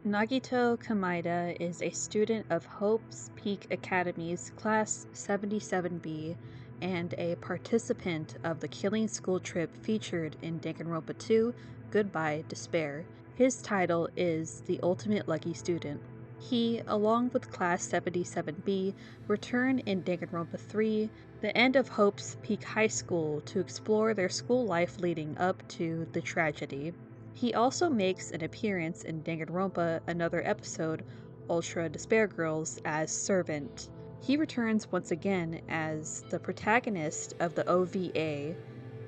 Nagito Komaeda is a student of Hope's Peak Academy's Class 77B and a participant of the killing school trip featured in Danganronpa 2, Goodbye Despair. His title is the Ultimate Lucky Student. He, along with Class 77B, return in Danganronpa 3, the end of Hope's Peak High School, to explore their school life leading up to the tragedy. He also makes an appearance in Danganronpa Another Episode, Ultra Despair Girls, as Servant. He returns once again as the protagonist of the OVA,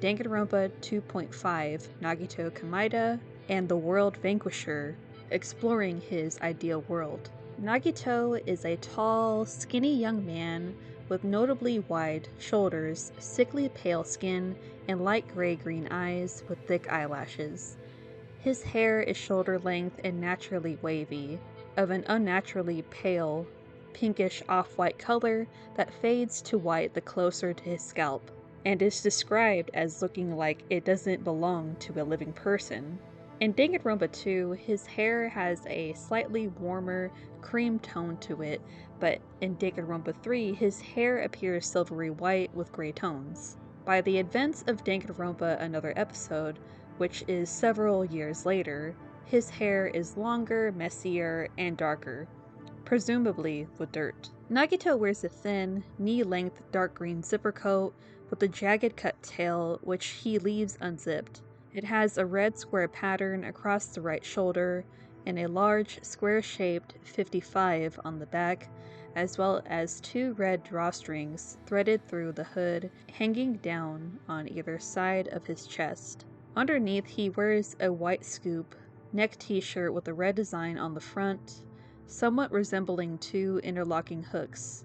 Danganronpa 2.5 Nagito Komaeda and the World Vanquisher, exploring his ideal world. Nagito is a tall, skinny young man with notably wide shoulders, sickly pale skin, and light gray-green eyes with thick eyelashes. His hair is shoulder length and naturally wavy, of an unnaturally pale, pinkish off-white color that fades to white the closer to his scalp, and is described as looking like it doesn't belong to a living person. In Danganronpa 2, his hair has a slightly warmer cream tone to it, but in Danganronpa 3, his hair appears silvery white with gray tones. By the events of Danganronpa Another Episode, which is several years later, his hair is longer, messier, and darker, presumably with dirt. Nagito wears a thin, knee-length dark green zipper coat with a jagged cut tail which he leaves unzipped. It has a red square pattern across the right shoulder and a large square-shaped 55 on the back, as well as two red drawstrings threaded through the hood hanging down on either side of his chest. Underneath, he wears a white scoop neck t-shirt with a red design on the front, somewhat resembling two interlocking hooks.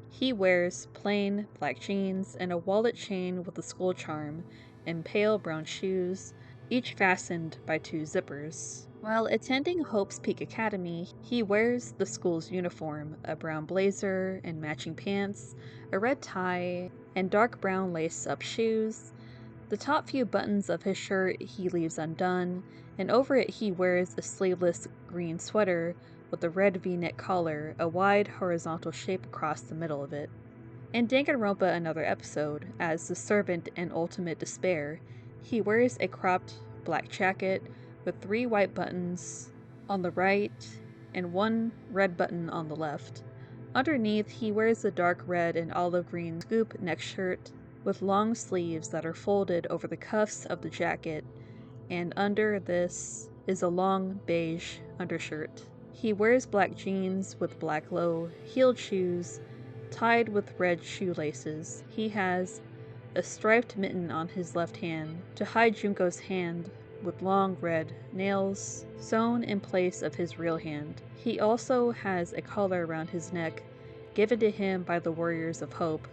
He wears plain black jeans and a wallet chain with a skull charm, and pale brown shoes, each fastened by two zippers. While attending Hope's Peak Academy, he wears the school's uniform, a brown blazer and matching pants, a red tie, and dark brown lace-up shoes. The top few buttons of his shirt he leaves undone, and over it he wears a sleeveless green sweater with a red V-neck collar, a wide horizontal shape across the middle of it. In Danganronpa Another Episode, as the Servant in Ultimate Despair, he wears a cropped black jacket with 3 white buttons on the right and 1 red button on the left. Underneath, he wears a dark red and olive green scoop neck shirt with long sleeves that are folded over the cuffs of the jacket, and under this is a long beige undershirt. He wears black jeans with black low-heeled shoes tied with red shoelaces. He has a striped mitten on his left hand to hide Junko's hand with long red nails sewn in place of his real hand. He also has a collar around his neck given to him by the Warriors of Hope,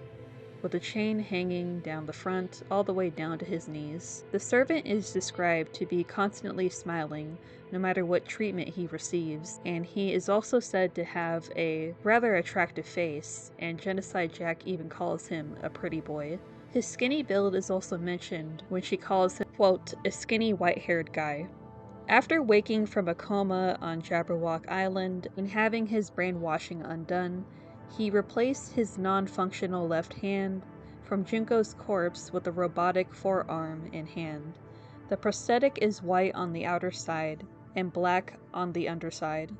with a chain hanging down the front all the way down to his knees. The servant is described to be constantly smiling no matter what treatment he receives, and he is also said to have a rather attractive face, and Genocide Jack even calls him a pretty boy. His skinny build is also mentioned when she calls him, quote, a skinny white-haired guy. After waking from a coma on Jabberwock Island and having his brainwashing undone, he replaced his non-functional left hand from Junko's corpse with a robotic forearm and hand. The prosthetic is white on the outer side and black on the underside.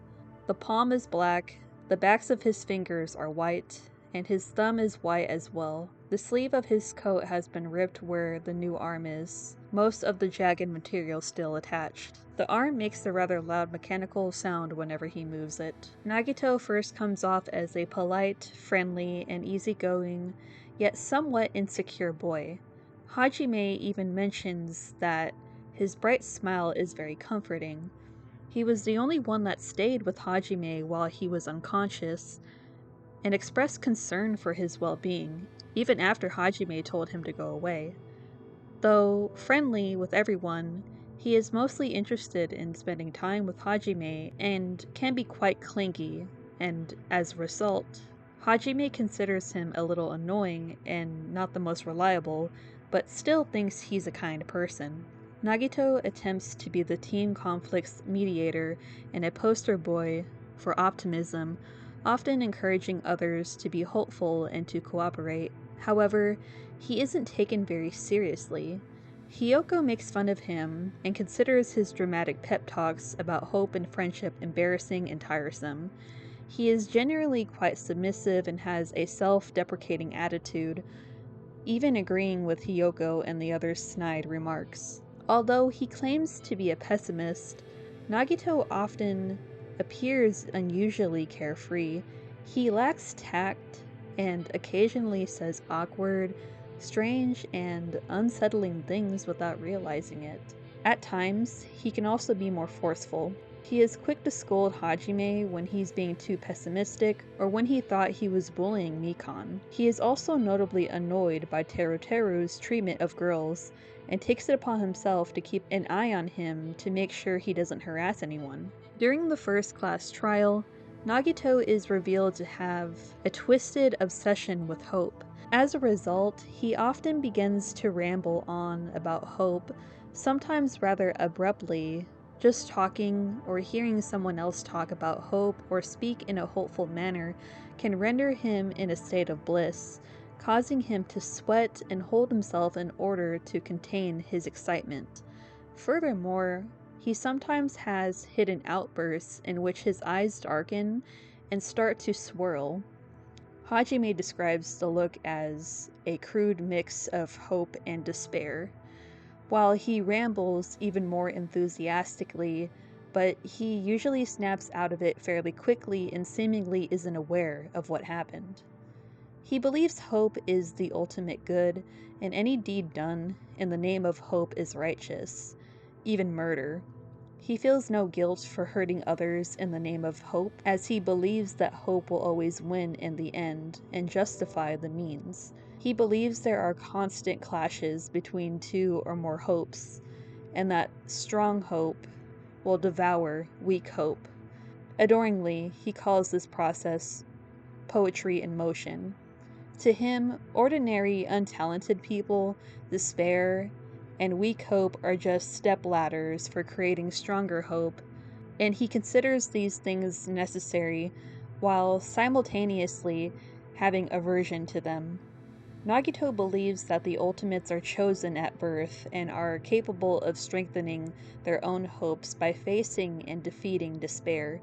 The palm is black, the backs of his fingers are white, and his thumb is white as well. The sleeve of his coat has been ripped where the new arm is, most of the jagged material still attached. The arm makes a rather loud mechanical sound whenever he moves it. Nagito first comes off as a polite, friendly, and easygoing, yet somewhat insecure boy. Hajime even mentions that his bright smile is very comforting. He was the only one that stayed with Hajime while he was unconscious, and expressed concern for his well-being, even after Hajime told him to go away. Though friendly with everyone, he is mostly interested in spending time with Hajime and can be quite clingy, and as a result, Hajime considers him a little annoying and not the most reliable, but still thinks he's a kind person. Nagito attempts to be the team conflict's mediator and a poster boy for optimism, often encouraging others to be hopeful and to cooperate. However, he isn't taken very seriously. Hiyoko makes fun of him and considers his dramatic pep talks about hope and friendship embarrassing and tiresome. He is generally quite submissive and has a self-deprecating attitude, even agreeing with Hiyoko and the other's snide remarks. Although he claims to be a pessimist, Nagito often appears unusually carefree. He lacks tact and occasionally says awkward, strange, and unsettling things without realizing it. At times, he can also be more forceful. He is quick to scold Hajime when he's being too pessimistic or when he thought he was bullying Mikan. He is also notably annoyed by Teru's treatment of girls and takes it upon himself to keep an eye on him to make sure he doesn't harass anyone. During the first class trial, Nagito is revealed to have a twisted obsession with hope. As a result, he often begins to ramble on about hope, sometimes rather abruptly. Just talking or hearing someone else talk about hope or speak in a hopeful manner can render him in a state of bliss, causing him to sweat and hold himself in order to contain his excitement. Furthermore, he sometimes has hidden outbursts in which his eyes darken and start to swirl. Hajime describes the look as a crude mix of hope and despair, while he rambles even more enthusiastically, but he usually snaps out of it fairly quickly and seemingly isn't aware of what happened. He believes hope is the ultimate good, and any deed done in the name of hope is righteous, even murder. He feels no guilt for hurting others in the name of hope, as he believes that hope will always win in the end and justify the means. He believes there are constant clashes between two or more hopes, and that strong hope will devour weak hope. Adoringly, he calls this process poetry in motion. To him, ordinary, untalented people, despair, and weak hope are just step ladders for creating stronger hope, and he considers these things necessary while simultaneously having aversion to them. Nagito believes that the ultimates are chosen at birth and are capable of strengthening their own hopes by facing and defeating despair,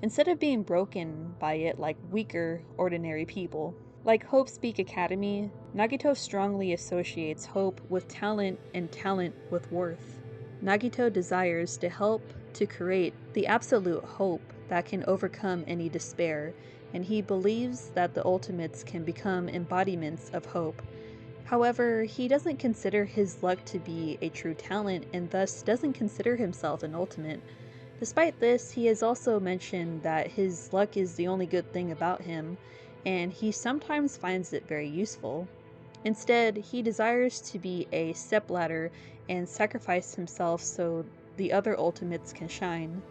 instead of being broken by it like weaker, ordinary people. Like Hope's Peak Academy, Nagito strongly associates hope with talent and talent with worth. Nagito desires to help to create the absolute hope that can overcome any despair, and he believes that the ultimates can become embodiments of hope. However, he doesn't consider his luck to be a true talent and thus doesn't consider himself an ultimate. Despite this, he has also mentioned that his luck is the only good thing about him, and he sometimes finds it very useful. Instead, he desires to be a stepladder and sacrifice himself so the other ultimates can shine.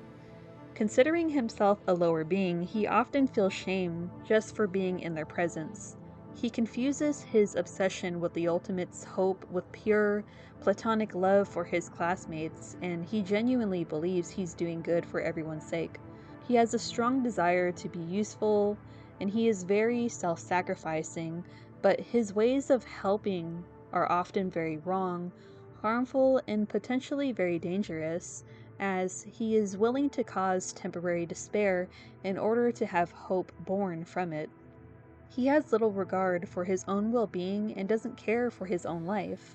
Considering himself a lower being, he often feels shame just for being in their presence. He confuses his obsession with the ultimate's hope with pure, platonic love for his classmates, and he genuinely believes he's doing good for everyone's sake. He has a strong desire to be useful, and he is very self-sacrificing, but his ways of helping are often very wrong, harmful, and potentially very dangerous, as he is willing to cause temporary despair in order to have hope born from it. He has little regard for his own well-being and doesn't care for his own life,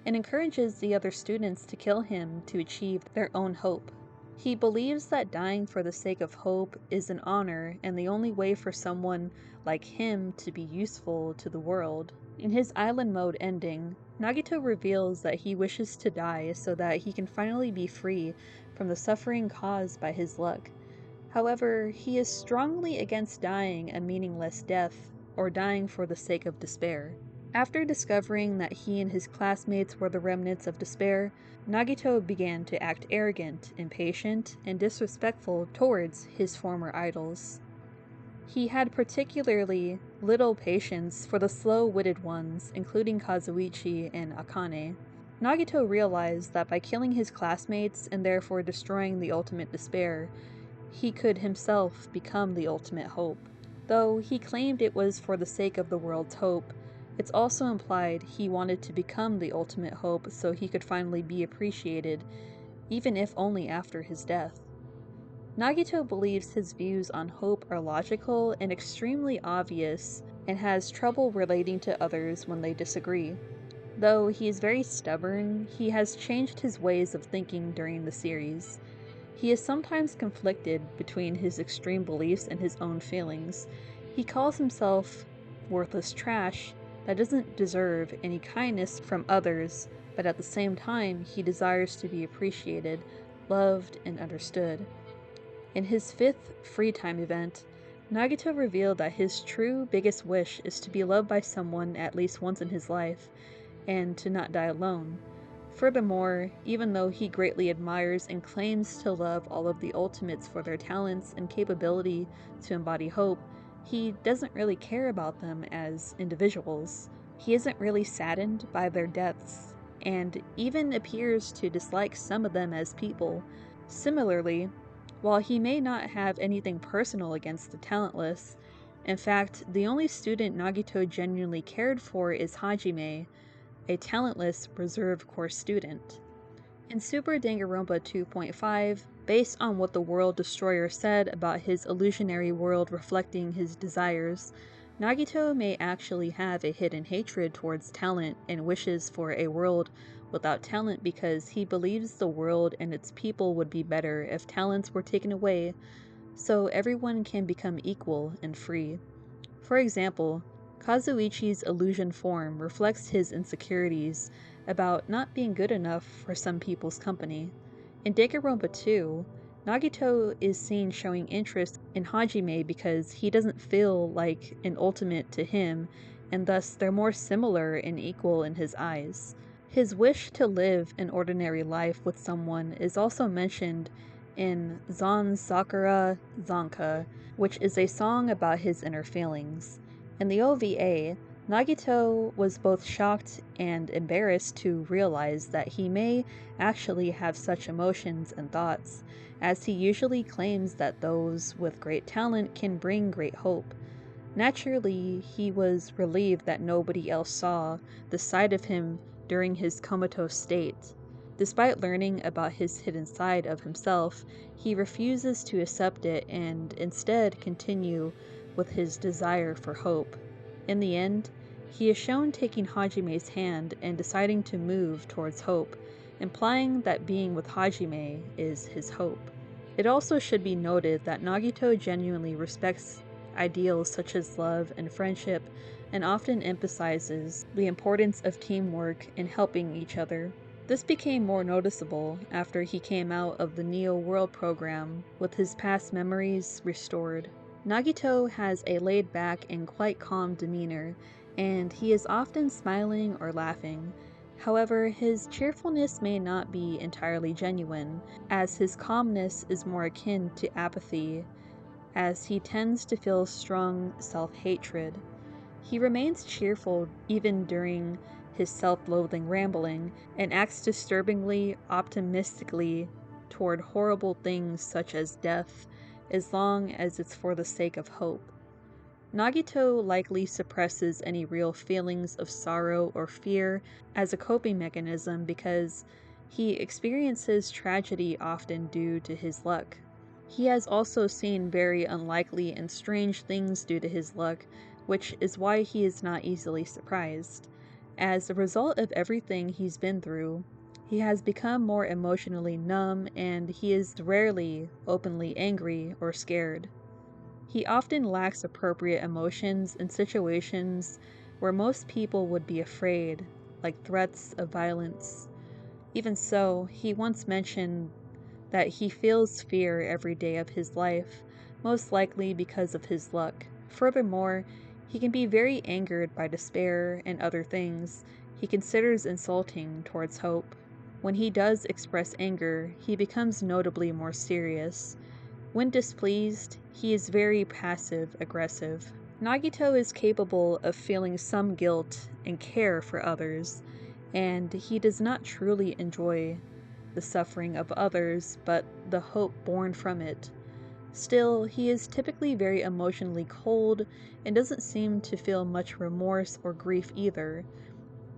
and encourages the other students to kill him to achieve their own hope. He believes that dying for the sake of hope is an honor and the only way for someone like him to be useful to the world. In his island mode ending, Nagito reveals that he wishes to die so that he can finally be free from the suffering caused by his luck. However, he is strongly against dying a meaningless death or dying for the sake of despair. After discovering that he and his classmates were the remnants of despair, Nagito began to act arrogant, impatient, and disrespectful towards his former idols. He had particularly little patience for the slow-witted ones, including Kazuichi and Akane. Nagito realized that by killing his classmates and therefore destroying the ultimate despair, he could himself become the ultimate hope. Though he claimed it was for the sake of the world's hope, it's also implied he wanted to become the ultimate hope so he could finally be appreciated, even if only after his death. Nagito believes his views on hope are logical and extremely obvious, and has trouble relating to others when they disagree. Though he is very stubborn, he has changed his ways of thinking during the series. He is sometimes conflicted between his extreme beliefs and his own feelings. He calls himself worthless trash that doesn't deserve any kindness from others, but at the same time he desires to be appreciated, loved, and understood. In his 5th free time event, Nagito revealed that his true biggest wish is to be loved by someone at least once in his life, and to not die alone. Furthermore, even though he greatly admires and claims to love all of the Ultimates for their talents and capability to embody hope, he doesn't really care about them as individuals. He isn't really saddened by their deaths, and even appears to dislike some of them as people. Similarly, while he may not have anything personal against the talentless, in fact, the only student Nagito genuinely cared for is Hajime, a talentless reserve course student. In Super Danganronpa 2.5, based on what the World Destroyer said about his illusionary world reflecting his desires, Nagito may actually have a hidden hatred towards talent and wishes for a world without talent because he believes the world and its people would be better if talents were taken away, so everyone can become equal and free. For example, Kazuichi's illusion form reflects his insecurities about not being good enough for some people's company. In Danganronpa 2, Nagito is seen showing interest in Hajime because he doesn't feel like an ultimate to him, and thus they're more similar and equal in his eyes. His wish to live an ordinary life with someone is also mentioned in Zan Sakura Zanka, which is a song about his inner feelings. In the OVA, Nagito was both shocked and embarrassed to realize that he may actually have such emotions and thoughts, as he usually claims that those with great talent can bring great hope. Naturally, he was relieved that nobody else saw the side of him during his comatose state. Despite learning about his hidden side of himself, he refuses to accept it and instead continue with his desire for hope. In the end, he is shown taking Hajime's hand and deciding to move towards hope, implying that being with Hajime is his hope. It also should be noted that Nagito genuinely respects ideals such as love and friendship, and often emphasizes the importance of teamwork and helping each other. This became more noticeable after he came out of the Neo World program with his past memories restored. Nagito has a laid-back and quite calm demeanor, and he is often smiling or laughing. However, his cheerfulness may not be entirely genuine, as his calmness is more akin to apathy, as he tends to feel strong self-hatred. He remains cheerful even during his self-loathing rambling, and acts disturbingly optimistically toward horrible things such as death, as long as it's for the sake of hope. Nagito likely suppresses any real feelings of sorrow or fear as a coping mechanism because he experiences tragedy often due to his luck. He has also seen very unlikely and strange things due to his luck, which is why he is not easily surprised. As a result of everything he's been through, he has become more emotionally numb and he is rarely openly angry or scared. He often lacks appropriate emotions in situations where most people would be afraid, like threats of violence. Even so, he once mentioned that he feels fear every day of his life, most likely because of his luck. Furthermore, he can be very angered by despair and other things he considers insulting towards hope. When he does express anger, he becomes notably more serious. When displeased, he is very passive-aggressive. Nagito is capable of feeling some guilt and care for others, and he does not truly enjoy the suffering of others, but the hope born from it. Still, he is typically very emotionally cold and doesn't seem to feel much remorse or grief either.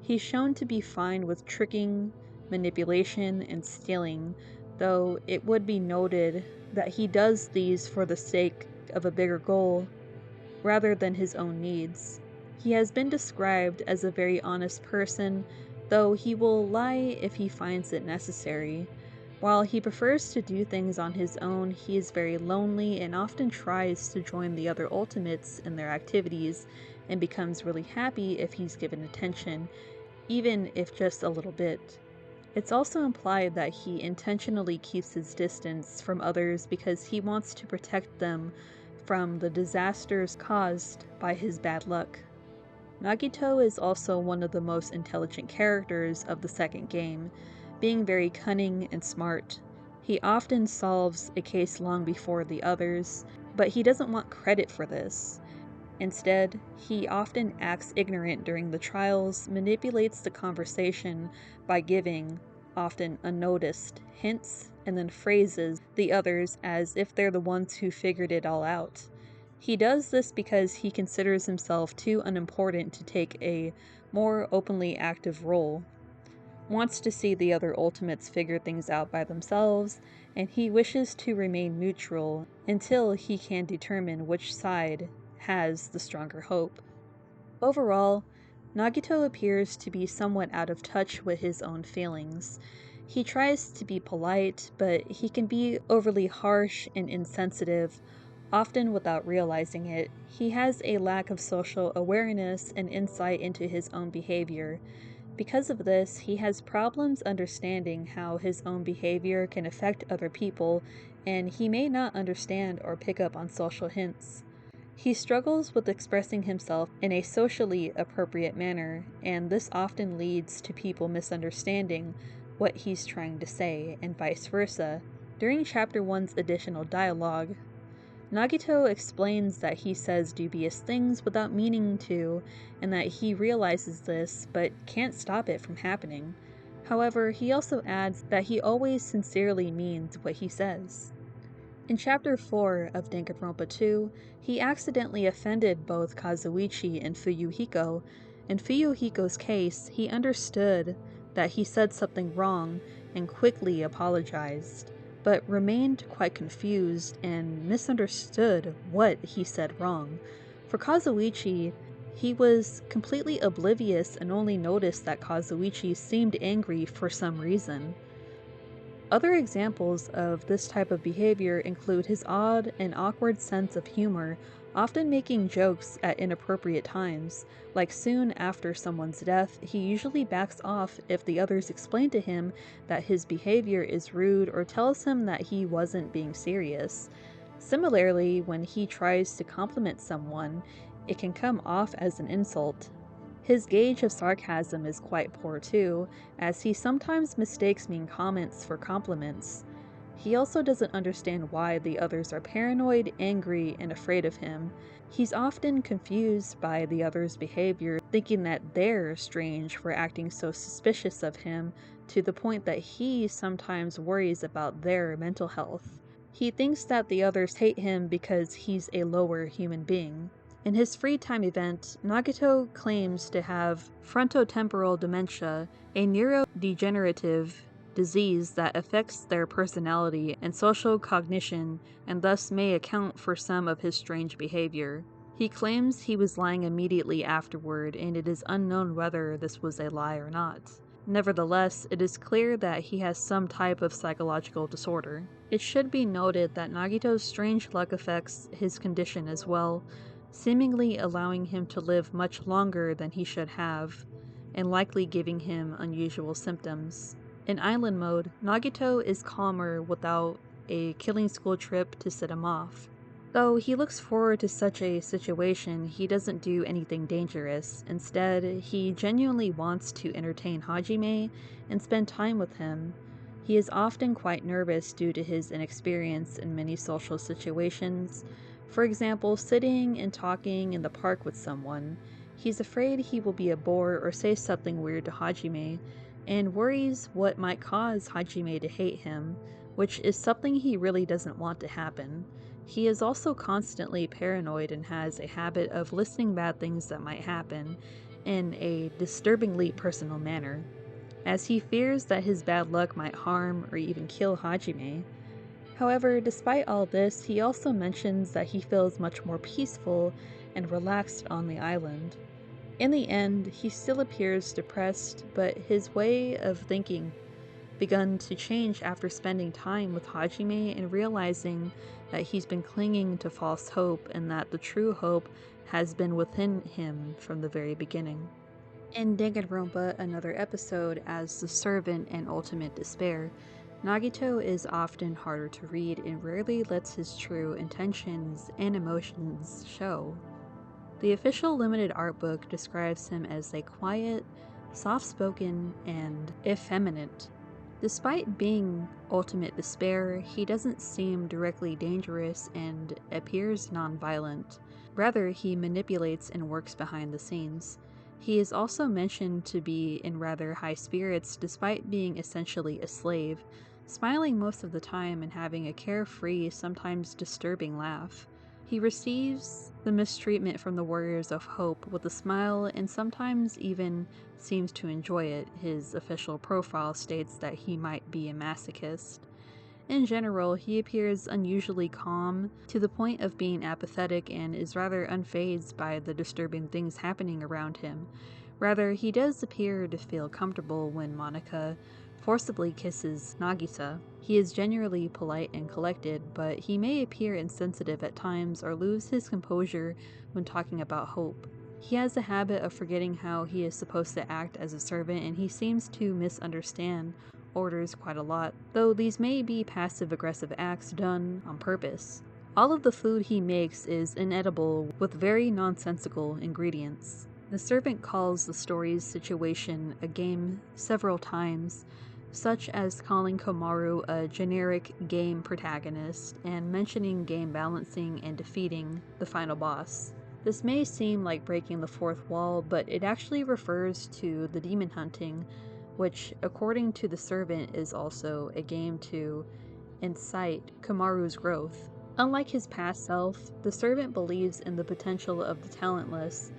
He's shown to be fine with tricking, manipulation, and stealing, though it would be noted that he does these for the sake of a bigger goal rather than his own needs. He has been described as a very honest person, though he will lie if he finds it necessary. While he prefers to do things on his own, he is very lonely and often tries to join the other Ultimates in their activities and becomes really happy if he's given attention, even if just a little bit. It's also implied that he intentionally keeps his distance from others because he wants to protect them from the disasters caused by his bad luck. Nagito is also one of the most intelligent characters of the second game, being very cunning and smart. He often solves a case long before the others, but he doesn't want credit for this. Instead, he often acts ignorant during the trials, manipulates the conversation by giving, often unnoticed, hints and then phrases the others as if they're the ones who figured it all out. He does this because he considers himself too unimportant to take a more openly active role, wants to see the other Ultimates figure things out by themselves, and he wishes to remain neutral until he can determine which side has the stronger hope. Overall, Nagito appears to be somewhat out of touch with his own feelings. He tries to be polite, but he can be overly harsh and insensitive, often without realizing it. He has a lack of social awareness and insight into his own behavior. Because of this, he has problems understanding how his own behavior can affect other people, and he may not understand or pick up on social hints. He struggles with expressing himself in a socially appropriate manner, and this often leads to people misunderstanding what he's trying to say, and vice versa. During Chapter 1's additional dialogue, Nagito explains that he says dubious things without meaning to, and that he realizes this but can't stop it from happening. However, he also adds that he always sincerely means what he says. In Chapter 4 of Danganronpa 2, he accidentally offended both Kazuichi and Fuyuhiko. In Fuyuhiko's case, he understood that he said something wrong and quickly apologized, but remained quite confused and misunderstood what he said wrong. For Kazuichi, he was completely oblivious and only noticed that Kazuichi seemed angry for some reason. Other examples of this type of behavior include his odd and awkward sense of humor, often making jokes at inappropriate times. Like soon after someone's death, he usually backs off if the others explain to him that his behavior is rude or tells him that he wasn't being serious. Similarly, when he tries to compliment someone, it can come off as an insult. His gauge of sarcasm is quite poor too, as he sometimes mistakes mean comments for compliments. He also doesn't understand why the others are paranoid, angry, and afraid of him. He's often confused by the others' behavior, thinking that they're strange for acting so suspicious of him, to the point that he sometimes worries about their mental health. He thinks that the others hate him because he's a lower human being. In his free time event, Nagito claims to have frontotemporal dementia, a neurodegenerative disease that affects their personality and social cognition and thus may account for some of his strange behavior. He claims he was lying immediately afterward, and it is unknown whether this was a lie or not. Nevertheless, it is clear that he has some type of psychological disorder. It should be noted that Nagito's strange luck affects his condition as well, seemingly allowing him to live much longer than he should have, and likely giving him unusual symptoms. In island mode, Nagito is calmer without a killing school trip to set him off. Though he looks forward to such a situation, he doesn't do anything dangerous. Instead, he genuinely wants to entertain Hajime and spend time with him. He is often quite nervous due to his inexperience in many social situations. For example, sitting and talking in the park with someone. He's afraid he will be a bore or say something weird to Hajime, and worries what might cause Hajime to hate him, which is something he really doesn't want to happen. He is also constantly paranoid and has a habit of listing bad things that might happen in a disturbingly personal manner, as he fears that his bad luck might harm or even kill Hajime. However, despite all this, he also mentions that he feels much more peaceful and relaxed on the island. In the end, he still appears depressed, but his way of thinking begun to change after spending time with Hajime and realizing that he's been clinging to false hope and that the true hope has been within him from the very beginning. In Danganronpa, another episode as the servant and ultimate despair, Nagito is often harder to read and rarely lets his true intentions and emotions show. The official limited art book describes him as a quiet, soft-spoken, and effeminate. Despite being ultimate despair, he doesn't seem directly dangerous and appears non-violent. Rather, he manipulates and works behind the scenes. He is also mentioned to be in rather high spirits despite being essentially a slave, smiling most of the time and having a carefree, sometimes disturbing laugh. He receives the mistreatment from the Warriors of Hope with a smile and sometimes even seems to enjoy it. His official profile states that he might be a masochist. In general, he appears unusually calm, to the point of being apathetic, and is rather unfazed by the disturbing things happening around him. Rather, he does appear to feel comfortable when Monica forcibly kisses Nagisa. He is generally polite and collected, but he may appear insensitive at times or lose his composure when talking about Hope. He has a habit of forgetting how he is supposed to act as a servant, and he seems to misunderstand orders quite a lot, though these may be passive-aggressive acts done on purpose. All of the food he makes is inedible with very nonsensical ingredients. The servant calls the story's situation a game several times, such as calling Komaru a generic game protagonist and mentioning game balancing and defeating the final boss. This may seem like breaking the fourth wall, but it actually refers to the demon hunting, which, according to the servant, is also a game to incite Komaru's growth. Unlike his past self, the servant believes in the potential of the talentless,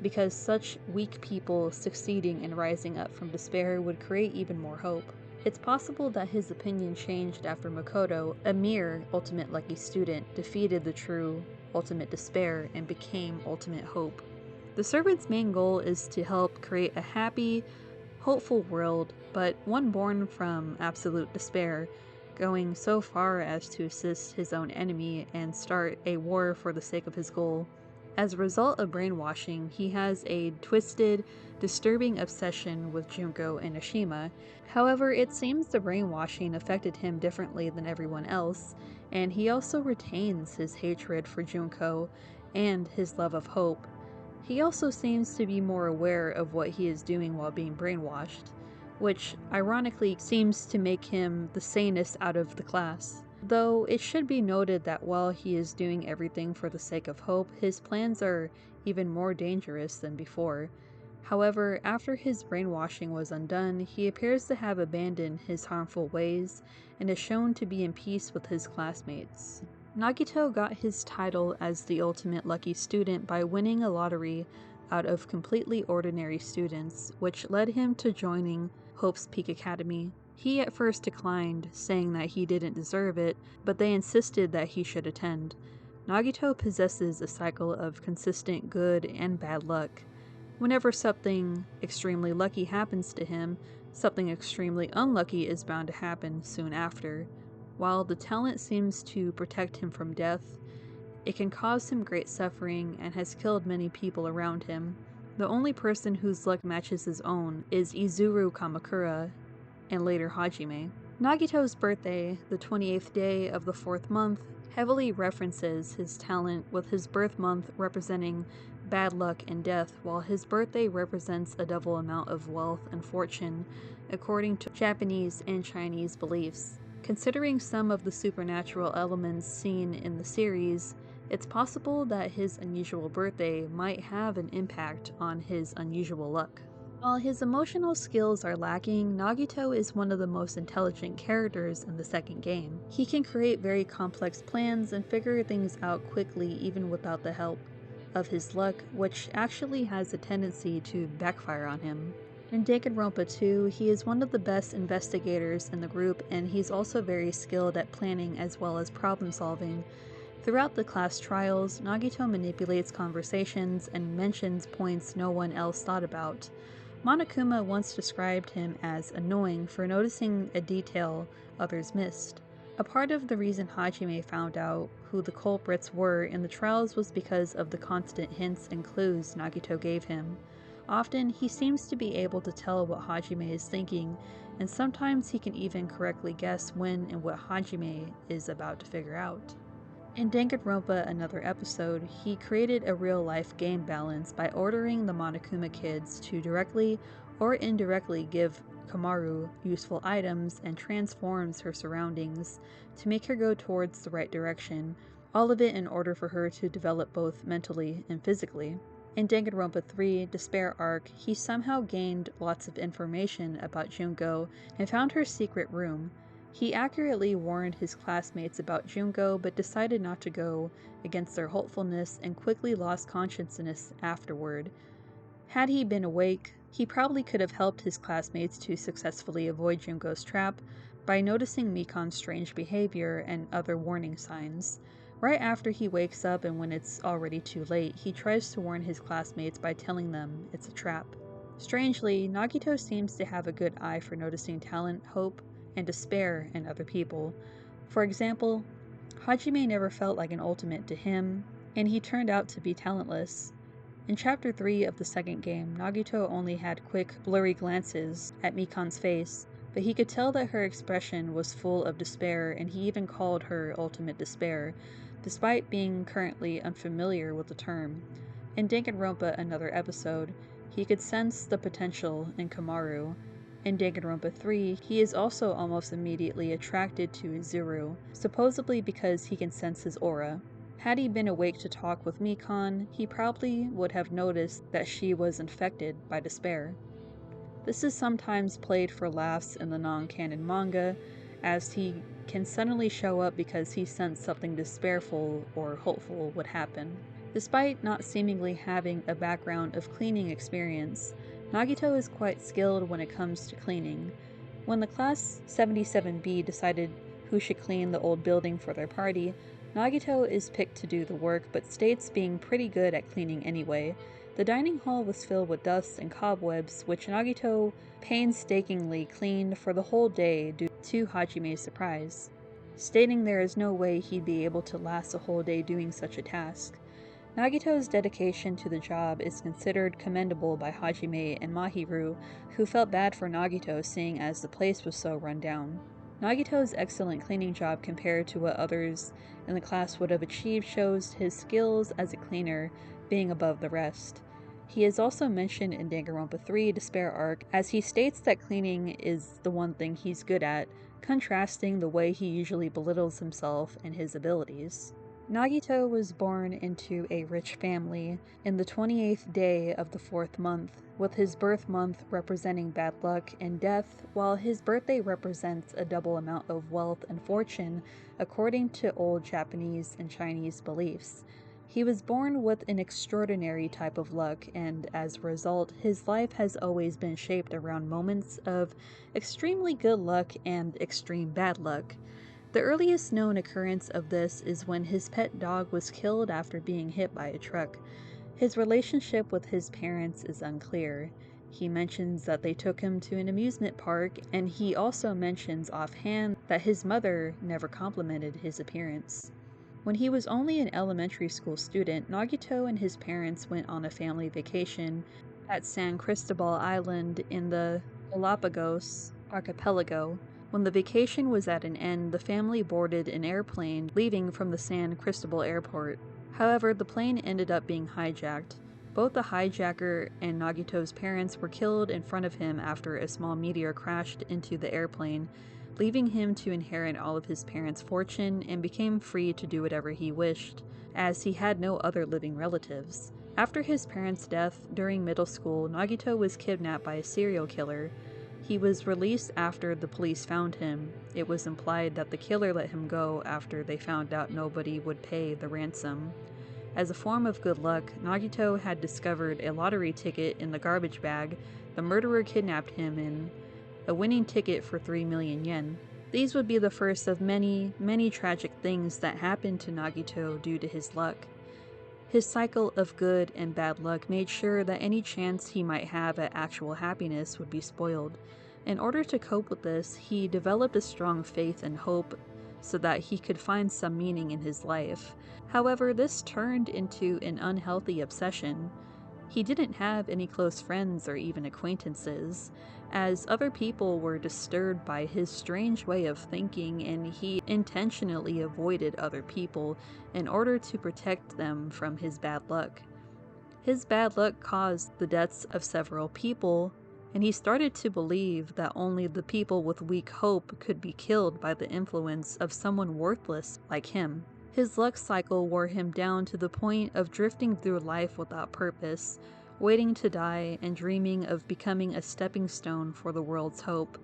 because such weak people succeeding and rising up from despair would create even more hope. It's possible that his opinion changed after Makoto, a mere ultimate lucky student, defeated the true ultimate despair and became ultimate hope. The servant's main goal is to help create a happy, hopeful world, but one born from absolute despair, going so far as to assist his own enemy and start a war for the sake of his goal. As a result of brainwashing, he has a twisted, disturbing obsession with Junko and Ashima. However, it seems the brainwashing affected him differently than everyone else, and he also retains his hatred for Junko and his love of Hope. He also seems to be more aware of what he is doing while being brainwashed, which ironically seems to make him the sanest out of the class. Though it should be noted that while he is doing everything for the sake of Hope, his plans are even more dangerous than before. However, after his brainwashing was undone, he appears to have abandoned his harmful ways and is shown to be in peace with his classmates. Nagito got his title as the ultimate lucky student by winning a lottery out of completely ordinary students, which led him to joining Hope's Peak Academy. He at first declined, saying that he didn't deserve it, but they insisted that he should attend. Nagito possesses a cycle of consistent good and bad luck. Whenever something extremely lucky happens to him, something extremely unlucky is bound to happen soon after. While the talent seems to protect him from death, it can cause him great suffering and has killed many people around him. The only person whose luck matches his own is Izuru Kamakura, and later Hajime. Nagito's birthday, the 28th day of the 4th month, heavily references his talent, with his birth month representing bad luck and death, while his birthday represents a double amount of wealth and fortune, according to Japanese and Chinese beliefs. Considering some of the supernatural elements seen in the series, It's possible that his unusual birthday might have an impact on his unusual luck. While his emotional skills are lacking, Nagito is one of the most intelligent characters in the second game. He can create very complex plans and figure things out quickly even without the help of his luck, which actually has a tendency to backfire on him. In Danganronpa 2, he is one of the best investigators in the group, and he's also very skilled at planning as well as problem solving. Throughout the class trials, Nagito manipulates conversations and mentions points no one else thought about. Monokuma once described him as annoying for noticing a detail others missed. A part of the reason Hajime found out who the culprits were in the trials was because of the constant hints and clues Nagito gave him. Often, he seems to be able to tell what Hajime is thinking, and sometimes he can even correctly guess when and what Hajime is about to figure out. In Danganronpa Another Episode, he created a real-life game balance by ordering the Monokuma kids to directly or indirectly give Komaru useful items and transforms her surroundings to make her go towards the right direction, all of it in order for her to develop both mentally and physically. In Danganronpa 3, Despair Arc, he somehow gained lots of information about Junko and found her secret room. He accurately warned his classmates about Junko, but decided not to go against their hopefulness and quickly lost consciousness afterward. Had he been awake, he probably could have helped his classmates to successfully avoid Junko's trap by noticing Mikan's strange behavior and other warning signs. Right after he wakes up and when it's already too late, he tries to warn his classmates by telling them it's a trap. Strangely, Nagito seems to have a good eye for noticing talent, hope, and despair in other people. For example, Hajime never felt like an ultimate to him, and he turned out to be talentless. In Chapter 3 of the second game, Nagito only had quick, blurry glances at Mikan's face, but he could tell that her expression was full of despair, and he even called her Ultimate Despair, despite being currently unfamiliar with the term. In Danganronpa Another Episode, he could sense the potential in Komaru. In Danganronpa 3, he is also almost immediately attracted to Zuru, supposedly because he can sense his aura. Had he been awake to talk with Mikan, he probably would have noticed that she was infected by despair. This is sometimes played for laughs in the non-canon manga, as he can suddenly show up because he sensed something despairful or hopeful would happen. Despite not seemingly having a background of cleaning experience, Nagito is quite skilled when it comes to cleaning. When the Class 77B decided who should clean the old building for their party, Nagito is picked to do the work but states being pretty good at cleaning anyway. The dining hall was filled with dust and cobwebs, which Nagito painstakingly cleaned for the whole day due to Hajime's surprise, stating there is no way he'd be able to last a whole day doing such a task. Nagito's dedication to the job is considered commendable by Hajime and Mahiru, who felt bad for Nagito seeing as the place was so run down. Nagito's excellent cleaning job compared to what others in the class would have achieved shows his skills as a cleaner being above the rest. He is also mentioned in Danganronpa 3 Despair Arc, as he states that cleaning is the one thing he's good at, contrasting the way he usually belittles himself and his abilities. Nagito was born into a rich family in the 28th day of the 4th month, with his birth month representing bad luck and death, while his birthday represents a double amount of wealth and fortune according to old Japanese and Chinese beliefs. He was born with an extraordinary type of luck, and as a result, his life has always been shaped around moments of extremely good luck and extreme bad luck. The earliest known occurrence of this is when his pet dog was killed after being hit by a truck. His relationship with his parents is unclear. He mentions that they took him to an amusement park, and he also mentions offhand that his mother never complimented his appearance. When he was only an elementary school student, Nagito and his parents went on a family vacation at San Cristobal Island in the Galapagos archipelago. When the vacation was at an end, the family boarded an airplane leaving from the San Cristobal airport. However, the plane ended up being hijacked. Both the hijacker and Nagito's parents were killed in front of him after a small meteor crashed into the airplane, leaving him to inherit all of his parents' fortune and became free to do whatever he wished, as he had no other living relatives. After his parents' death during middle school, Nagito was kidnapped by a serial killer. He was released after the police found him. It was implied that the killer let him go after they found out nobody would pay the ransom. As a form of good luck, Nagito had discovered a lottery ticket in the garbage bag the murderer kidnapped him in, a winning ticket for 3 million yen. These would be the first of many, many tragic things that happened to Nagito due to his luck. His cycle of good and bad luck made sure that any chance he might have at actual happiness would be spoiled. In order to cope with this, he developed a strong faith and hope so that he could find some meaning in his life. However, this turned into an unhealthy obsession. He didn't have any close friends or even acquaintances, as other people were disturbed by his strange way of thinking, and he intentionally avoided other people in order to protect them from his bad luck. His bad luck caused the deaths of several people, and he started to believe that only the people with weak hope could be killed by the influence of someone worthless like him. His luck cycle wore him down to the point of drifting through life without purpose, waiting to die and dreaming of becoming a stepping stone for the world's hope.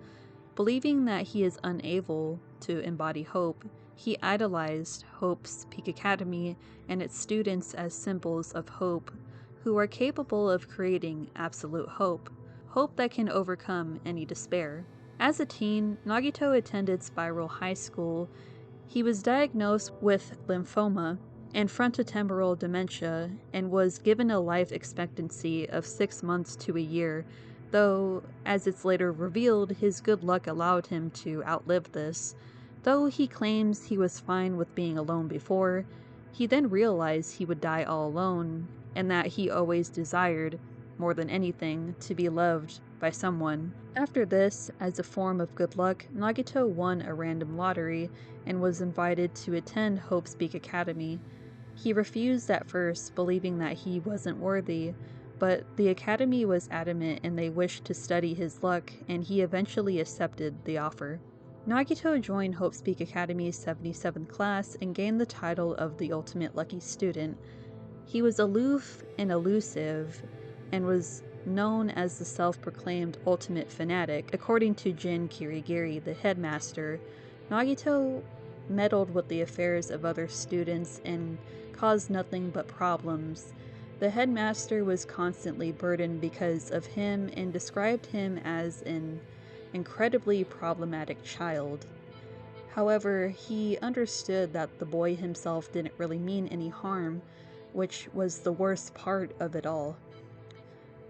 Believing that he is unable to embody hope, he idolized Hope's Peak Academy and its students as symbols of hope, who are capable of creating absolute hope, hope that can overcome any despair. As a teen, Nagito attended Spiral High School. He was diagnosed with lymphoma and frontotemporal dementia and was given a life expectancy of 6 months to a year, though, as it's later revealed, his good luck allowed him to outlive this. Though he claims he was fine with being alone before, he then realized he would die all alone, and that he always desired, more than anything, to be loved by someone. After this, as a form of good luck, Nagito won a random lottery and was invited to attend Hope's Peak Academy. He refused at first, believing that he wasn't worthy, but the academy was adamant and they wished to study his luck, and he eventually accepted the offer. Nagito joined Hope's Peak Academy's 77th class and gained the title of the Ultimate Lucky Student. He was aloof and elusive, and was known as the self-proclaimed ultimate fanatic. According to Jin Kirigiri, the headmaster, Nagito meddled with the affairs of other students and caused nothing but problems. The headmaster was constantly burdened because of him and described him as an incredibly problematic child. However, he understood that the boy himself didn't really mean any harm, which was the worst part of it all.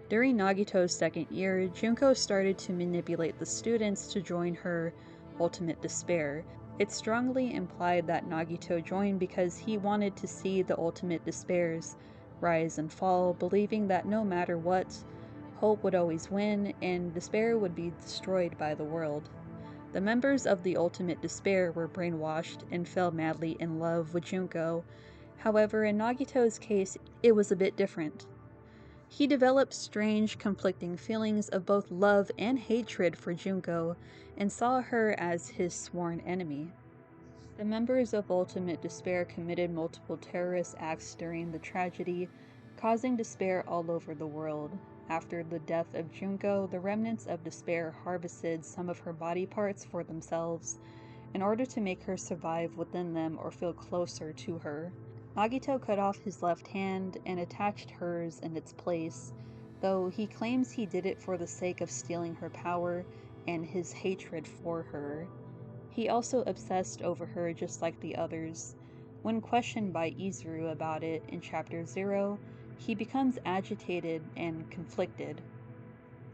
During Nagito's second year, Junko started to manipulate the students to join her ultimate despair. It strongly implied that Nagito joined because he wanted to see the ultimate despairs rise and fall, believing that no matter what, hope would always win and despair would be destroyed by the world. The members of the ultimate despair were brainwashed and fell madly in love with Junko. However, in Nagito's case, it was a bit different. He developed strange, conflicting feelings of both love and hatred for Junko, and saw her as his sworn enemy. The members of Ultimate Despair committed multiple terrorist acts during the tragedy, causing despair all over the world. After the death of Junko, the remnants of Despair harvested some of her body parts for themselves, in order to make her survive within them or feel closer to her. Nagito cut off his left hand and attached hers in its place, though he claims he did it for the sake of stealing her power and his hatred for her. He also obsessed over her just like the others. When questioned by Izuru about it in Chapter 0, he becomes agitated and conflicted.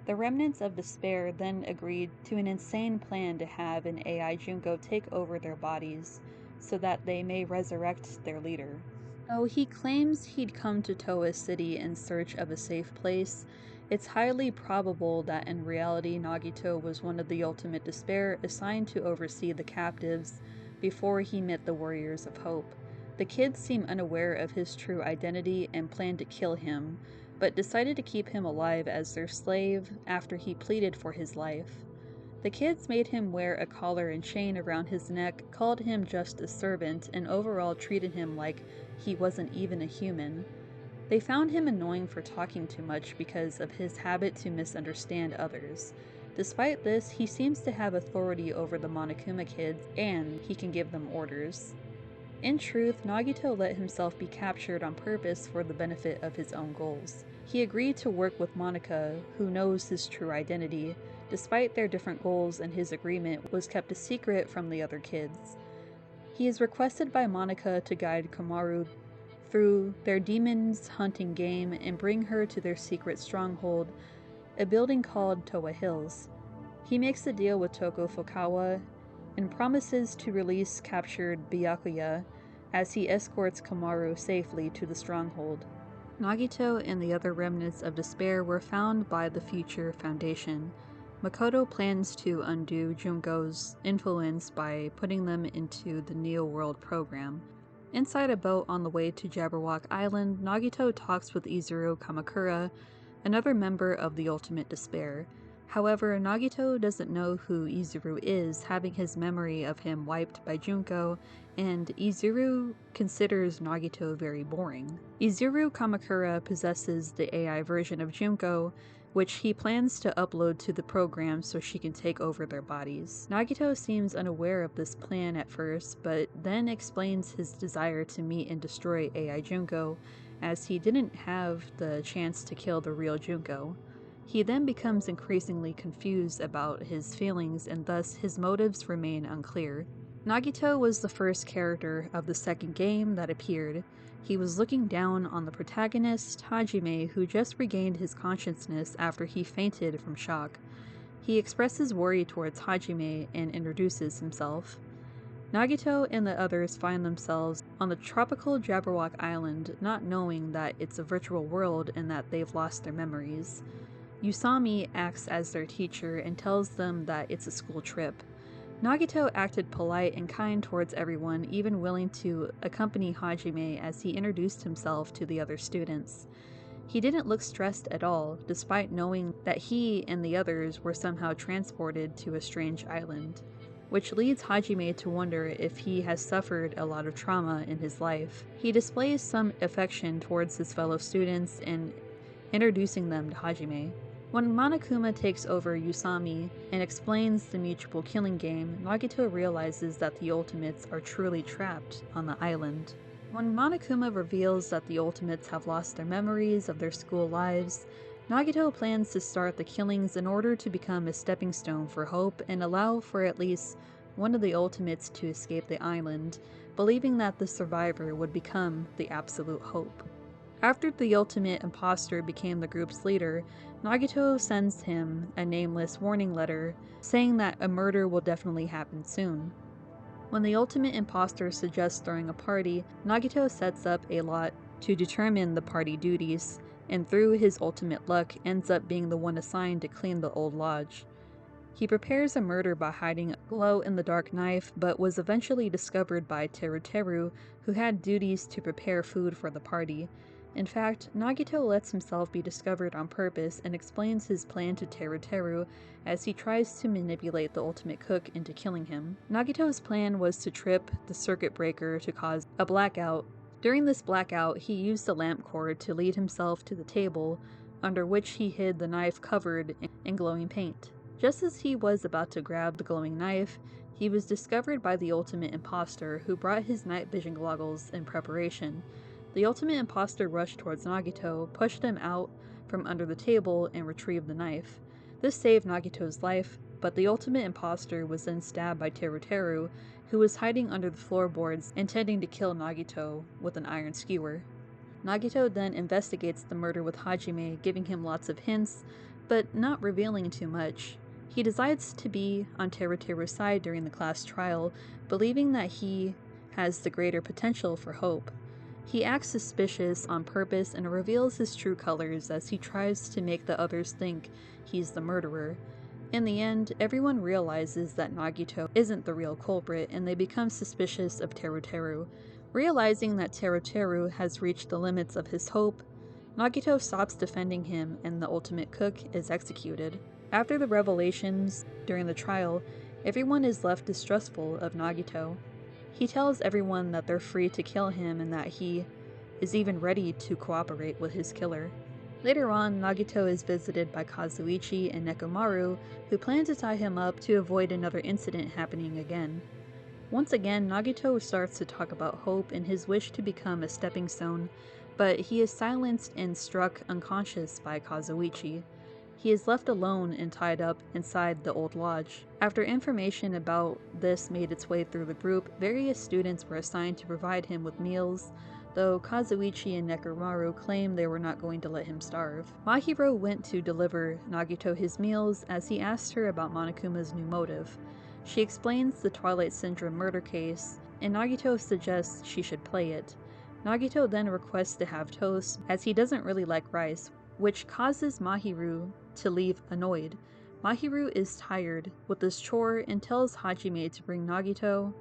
The remnants of Despair then agreed to an insane plan to have an AI Junko take over their bodies, so that they may resurrect their leader. Though he claims he'd come to Toa City in search of a safe place, it's highly probable that in reality Nagito was one of the Ultimate Despair assigned to oversee the captives before he met the Warriors of Hope. The kids seem unaware of his true identity and planned to kill him, but decided to keep him alive as their slave after he pleaded for his life. The kids made him wear a collar and chain around his neck, called him just a servant, and overall treated him like he wasn't even a human. They found him annoying for talking too much because of his habit to misunderstand others. Despite this, he seems to have authority over the Monokuma kids, and he can give them orders. In truth, Nagito let himself be captured on purpose for the benefit of his own goals. He agreed to work with Monika, who knows his true identity, despite their different goals, and his agreement was kept a secret from the other kids. He is requested by Monika to guide Komaru through their demons hunting game and bring her to their secret stronghold, a building called Towa Hills. He makes a deal with Toko Fukawa and promises to release captured Byakuya as he escorts Komaru safely to the stronghold. Nagito and the other remnants of despair were found by the Future Foundation. Makoto plans to undo Junko's influence by putting them into the Neo World program. Inside a boat on the way to Jabberwock Island, Nagito talks with Izuru Kamakura, another member of the Ultimate Despair. However, Nagito doesn't know who Izuru is, having his memory of him wiped by Junko, and Izuru considers Nagito very boring. Izuru Kamakura possesses the AI version of Junko, which he plans to upload to the program so she can take over their bodies. Nagito seems unaware of this plan at first, but then explains his desire to meet and destroy AI Junko, as he didn't have the chance to kill the real Junko. He then becomes increasingly confused about his feelings, and thus his motives remain unclear. Nagito was the first character of the second game that appeared. He was looking down on the protagonist, Hajime, who just regained his consciousness after he fainted from shock. He expresses worry towards Hajime and introduces himself. Nagito and the others find themselves on the tropical Jabberwock Island, not knowing that it's a virtual world and that they've lost their memories. Usami acts as their teacher and tells them that it's a school trip. Nagito acted polite and kind towards everyone, even willing to accompany Hajime as he introduced himself to the other students. He didn't look stressed at all, despite knowing that he and the others were somehow transported to a strange island, which leads Hajime to wonder if he has suffered a lot of trauma in his life. He displays some affection towards his fellow students and introducing them to Hajime. When Monokuma takes over Usami and explains the mutual killing game, Nagito realizes that the Ultimates are truly trapped on the island. When Monokuma reveals that the Ultimates have lost their memories of their school lives, Nagito plans to start the killings in order to become a stepping stone for hope and allow for at least one of the Ultimates to escape the island, believing that the survivor would become the absolute hope. After the Ultimate Imposter became the group's leader, Nagito sends him a nameless warning letter saying that a murder will definitely happen soon. When the Ultimate Imposter suggests throwing a party, Nagito sets up a lot to determine the party duties, and through his ultimate luck ends up being the one assigned to clean the old lodge. He prepares a murder by hiding a glow-in-the-dark knife, but was eventually discovered by Teruteru, who had duties to prepare food for the party. In fact, Nagito lets himself be discovered on purpose and explains his plan to Teruteru as he tries to manipulate the ultimate cook into killing him. Nagito's plan was to trip the circuit breaker to cause a blackout. During this blackout, he used the lamp cord to lead himself to the table, under which he hid the knife covered in glowing paint. Just as he was about to grab the glowing knife, he was discovered by the Ultimate Imposter, who brought his night vision goggles in preparation. The Ultimate Imposter rushed towards Nagito, pushed him out from under the table, and retrieved the knife. This saved Nagito's life, but the Ultimate Imposter was then stabbed by Teruteru, who was hiding under the floorboards, intending to kill Nagito with an iron skewer. Nagito then investigates the murder with Hajime, giving him lots of hints, but not revealing too much. He decides to be on Teruteru's side during the class trial, believing that he has the greater potential for hope. He acts suspicious on purpose and reveals his true colors as he tries to make the others think he's the murderer. In the end, everyone realizes that Nagito isn't the real culprit, and they become suspicious of Teruteru. Realizing that Teruteru has reached the limits of his hope, Nagito stops defending him and the ultimate cook is executed. After the revelations during the trial, everyone is left distrustful of Nagito. He tells everyone that they're free to kill him and that he is even ready to cooperate with his killer. Later on, Nagito is visited by Kazuichi and Nekomaru, who plan to tie him up to avoid another incident happening again. Once again, Nagito starts to talk about hope and his wish to become a stepping stone, but he is silenced and struck unconscious by Kazuichi. He is left alone and tied up inside the old lodge. After information about this made its way through the group, various students were assigned to provide him with meals, though Kazuichi and Nekomaru claim they were not going to let him starve. Mahiro went to deliver Nagito his meals as he asked her about Monokuma's new motive. She explains the Twilight Syndrome murder case, and Nagito suggests she should play it. Nagito then requests to have toast, as he doesn't really like rice, which causes Mahiru to leave annoyed. Mahiru is tired with this chore and tells Hajime to bring Nagito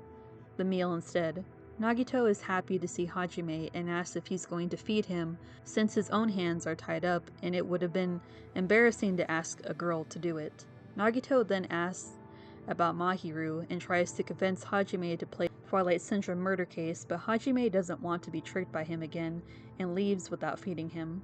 the meal instead. Nagito is happy to see Hajime and asks if he's going to feed him, since his own hands are tied up and it would have been embarrassing to ask a girl to do it. Nagito then asks about Mahiru and tries to convince Hajime to play Twilight Syndrome murder case, but Hajime doesn't want to be tricked by him again and leaves without feeding him.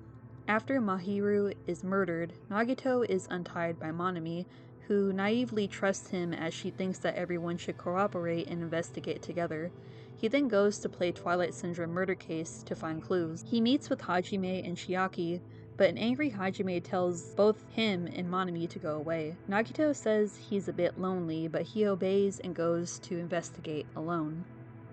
After Mahiru is murdered, Nagito is untied by Monami, who naively trusts him as she thinks that everyone should cooperate and investigate together. He then goes to play Twilight Syndrome murder case to find clues. He meets with Hajime and Chiaki, but an angry Hajime tells both him and Monami to go away. Nagito says he's a bit lonely, but he obeys and goes to investigate alone.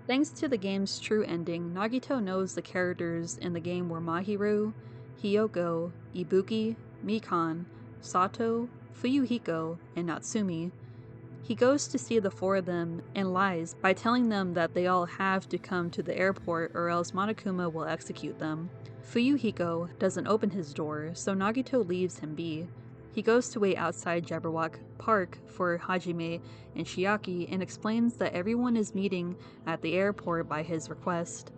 Thanks to the game's true ending, Nagito knows the characters in the game were Mahiru, Hiyoko, Ibuki, Mikan, Sato, Fuyuhiko, and Natsumi. He goes to see the four of them and lies by telling them that they all have to come to the airport or else Monokuma will execute them. Fuyuhiko doesn't open his door, so Nagito leaves him be. He goes to wait outside Jabberwock Park for Hajime and Chiaki and explains that everyone is meeting at the airport by his request.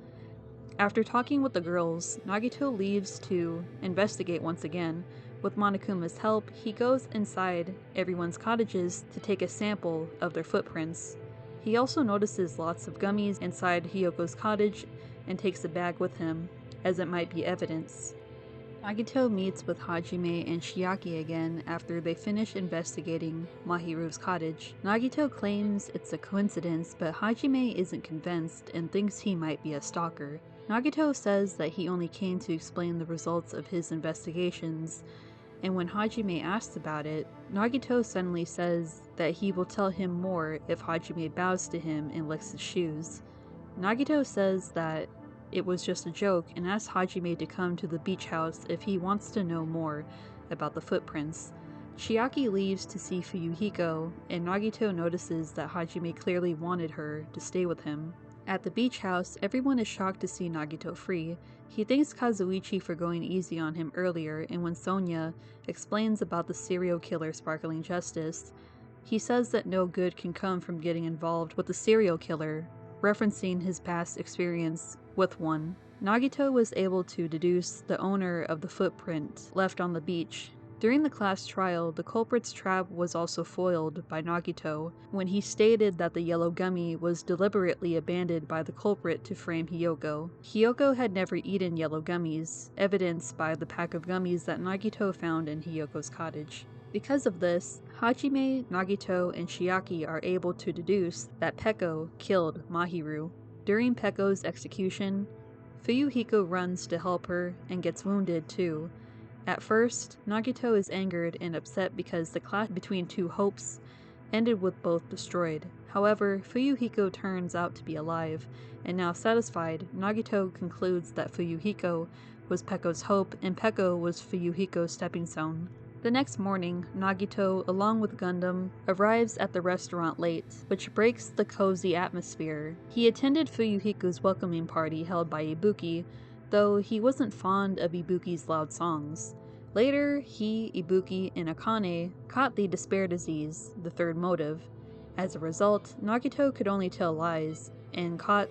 After talking with the girls, Nagito leaves to investigate once again. With Monokuma's help, he goes inside everyone's cottages to take a sample of their footprints. He also notices lots of gummies inside Hiyoko's cottage and takes a bag with him, as it might be evidence. Nagito meets with Hajime and Chiaki again after they finish investigating Mahiru's cottage. Nagito claims it's a coincidence, but Hajime isn't convinced and thinks he might be a stalker. Nagito says that he only came to explain the results of his investigations, and when Hajime asks about it, Nagito suddenly says that he will tell him more if Hajime bows to him and licks his shoes. Nagito says that it was just a joke and asks Hajime to come to the beach house if he wants to know more about the footprints. Chiaki leaves to see Fuyuhiko, and Nagito notices that Hajime clearly wanted her to stay with him. At the beach house, everyone is shocked to see Nagito free. He thanks Kazuichi for going easy on him earlier, and when Sonia explains about the serial killer sparkling justice, he says that no good can come from getting involved with the serial killer, referencing his past experience with one. Nagito was able to deduce the owner of the footprint left on the beach. During the class trial, the culprit's trap was also foiled by Nagito when he stated that the yellow gummy was deliberately abandoned by the culprit to frame Hiyoko. Hiyoko had never eaten yellow gummies, evidenced by the pack of gummies that Nagito found in Hiyoko's cottage. Because of this, Hajime, Nagito, and Chiaki are able to deduce that Peko killed Mahiru. During Peko's execution, Fuyuhiko runs to help her and gets wounded too. At first, Nagito is angered and upset because the clash between two hopes ended with both destroyed. However, Fuyuhiko turns out to be alive, and now satisfied, Nagito concludes that Fuyuhiko was Peko's hope and Peko was Fuyuhiko's stepping stone. The next morning, Nagito, along with Gundam, arrives at the restaurant late, which breaks the cozy atmosphere. He attended Fuyuhiko's welcoming party held by Ibuki, though he wasn't fond of Ibuki's loud songs. Later, he, Ibuki, and Akane caught the despair disease, the third motive. As a result, Nagito could only tell lies, and caught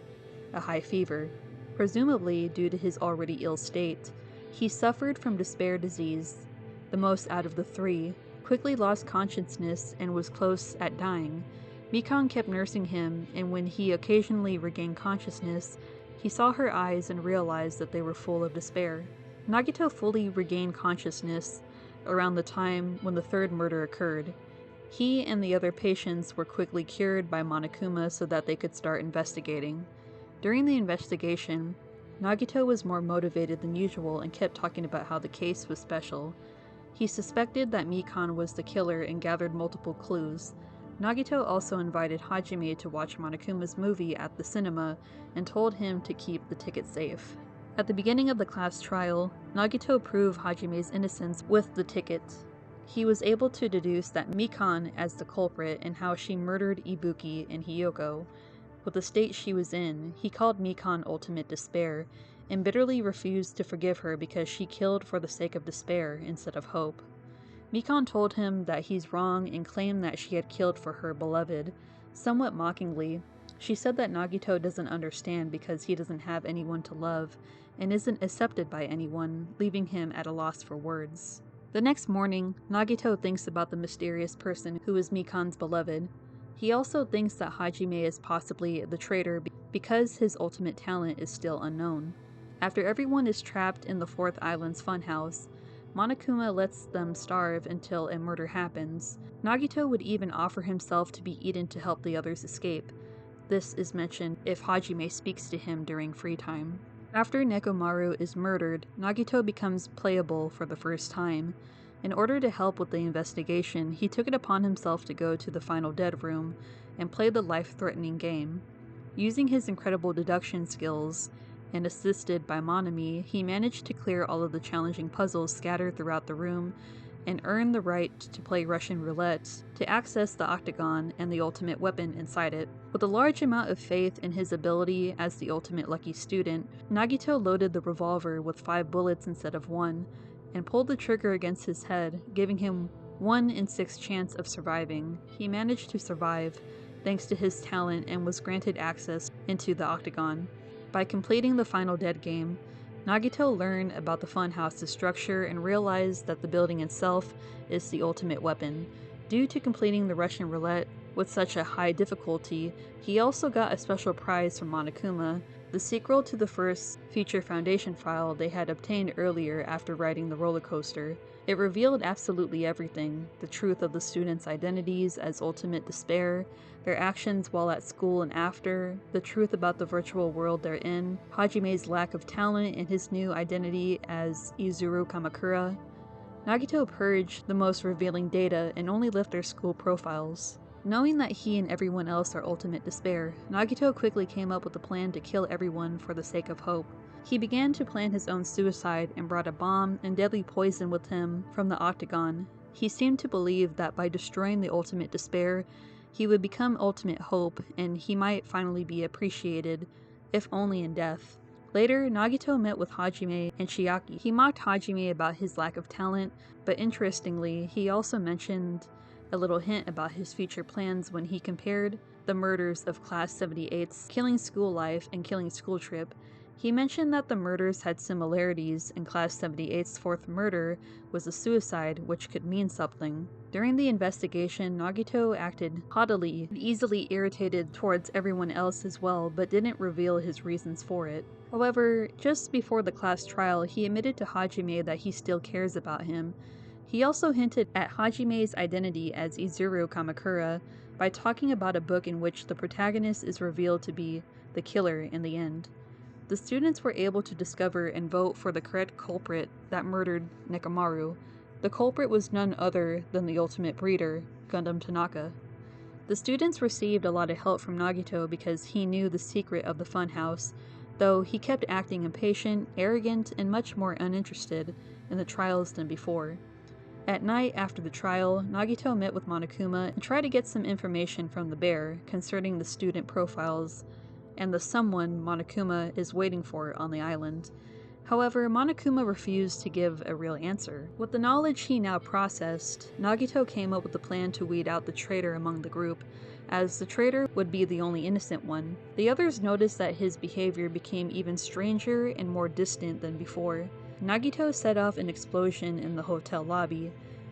a high fever. Presumably due to his already ill state, he suffered from despair disease, the most out of the three. quickly lost consciousness and was close at dying. Mikan kept nursing him, and when he occasionally regained consciousness, he saw her eyes and realized that they were full of despair. Nagito fully regained consciousness around the time when the third murder occurred. He and the other patients were quickly cured by Monokuma so that they could start investigating. During the investigation, Nagito was more motivated than usual and kept talking about how the case was special. He suspected that Mikan was the killer and gathered multiple clues. Nagito also invited Hajime to watch Monokuma's movie at the cinema and told him to keep the ticket safe. At the beginning of the class trial, Nagito proved Hajime's innocence with the ticket. He was able to deduce that Mikan as the culprit and how she murdered Ibuki and Hiyoko. With the state she was in, he called Mikan ultimate despair, and bitterly refused to forgive her because she killed for the sake of despair instead of hope. Mikan told him that he's wrong and claimed that she had killed for her beloved. Somewhat mockingly, she said that Nagito doesn't understand because he doesn't have anyone to love and isn't accepted by anyone, leaving him at a loss for words. The next morning, Nagito thinks about the mysterious person who is Mikan's beloved. He also thinks that Hajime is possibly the traitor because his ultimate talent is still unknown. After everyone is trapped in the Fourth Island's funhouse, Monokuma lets them starve until a murder happens. Nagito would even offer himself to be eaten to help the others escape. This is mentioned if Hajime speaks to him during free time. After Nekomaru is murdered, Nagito becomes playable for the first time. In order to help with the investigation, he took it upon himself to go to the final dead room and play the life-threatening game. Using his incredible deduction skills, and assisted by Monami, he managed to clear all of the challenging puzzles scattered throughout the room and earn the right to play Russian roulette to access the octagon and the ultimate weapon inside it. With a large amount of faith in his ability as the ultimate lucky student, Nagito loaded the revolver with 5 bullets instead of 1 and pulled the trigger against his head, giving him 1 in 6 chance of surviving. He managed to survive thanks to his talent and was granted access into the octagon. By completing the final dead game, Nagito learned about the funhouse's structure and realized that the building itself is the ultimate weapon. Due to completing the Russian roulette with such a high difficulty, he also got a special prize from Monokuma, the sequel to the first feature foundation file they had obtained earlier after riding the roller coaster. It revealed absolutely everything: the truth of the students' identities as ultimate despair, their actions while at school and after, the truth about the virtual world they're in, Hajime's lack of talent and his new identity as Izuru Kamakura. Nagito purged the most revealing data and only left their school profiles. Knowing that he and everyone else are ultimate despair, Nagito quickly came up with a plan to kill everyone for the sake of hope. He began to plan his own suicide and brought a bomb and deadly poison with him from the octagon. He seemed to believe that by destroying the ultimate despair, he would become ultimate hope and he might finally be appreciated, if only in death. Later, Nagito met with Hajime and Chiaki. He mocked Hajime about his lack of talent, but interestingly, he also mentioned a little hint about his future plans when he compared the murders of Class 78's Killing School Life and Killing School Trip. He mentioned that the murders had similarities, and Class 78's fourth murder was a suicide, which could mean something. During the investigation, Nagito acted haughtily and easily irritated towards everyone else as well, but didn't reveal his reasons for it. However, just before the class trial, he admitted to Hajime that he still cares about him. He also hinted at Hajime's identity as Izuru Kamakura by talking about a book in which the protagonist is revealed to be the killer in the end. The students were able to discover and vote for the correct culprit that murdered Nekomaru. The culprit was none other than the ultimate breeder, Gundam Tanaka. The students received a lot of help from Nagito because he knew the secret of the funhouse, though he kept acting impatient, arrogant, and much more uninterested in the trials than before. At night after the trial, Nagito met with Monokuma and tried to get some information from the bear concerning the student profiles and the someone Monokuma is waiting for on the island. However, Monokuma refused to give a real answer. With the knowledge he now processed, Nagito came up with a plan to weed out the traitor among the group, as the traitor would be the only innocent one. The others noticed that his behavior became even stranger and more distant than before. Nagito set off an explosion in the hotel lobby.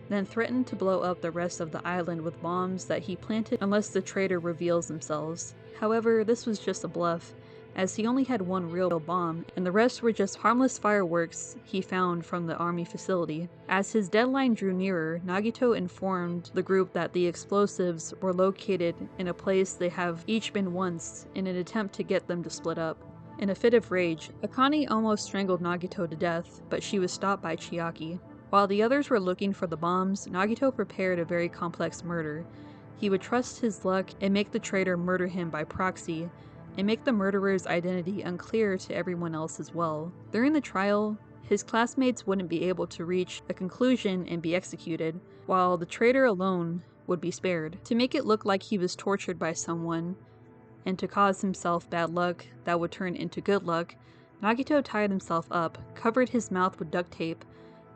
then threatened to blow up the rest of the island with bombs that he planted unless the traitor reveals themselves. However, this was just a bluff, as he only had one real bomb, and the rest were just harmless fireworks he found from the army facility. As his deadline drew nearer, Nagito informed the group that the explosives were located in a place they have each been once in an attempt to get them to split up. In a fit of rage, Akane almost strangled Nagito to death, but she was stopped by Chiaki. While the others were looking for the bombs, Nagito prepared a very complex murder. He would trust his luck and make the traitor murder him by proxy, and make the murderer's identity unclear to everyone else as well. During the trial, his classmates wouldn't be able to reach a conclusion and be executed, while the traitor alone would be spared. To make it look like he was tortured by someone, and to cause himself bad luck that would turn into good luck, Nagito tied himself up, covered his mouth with duct tape,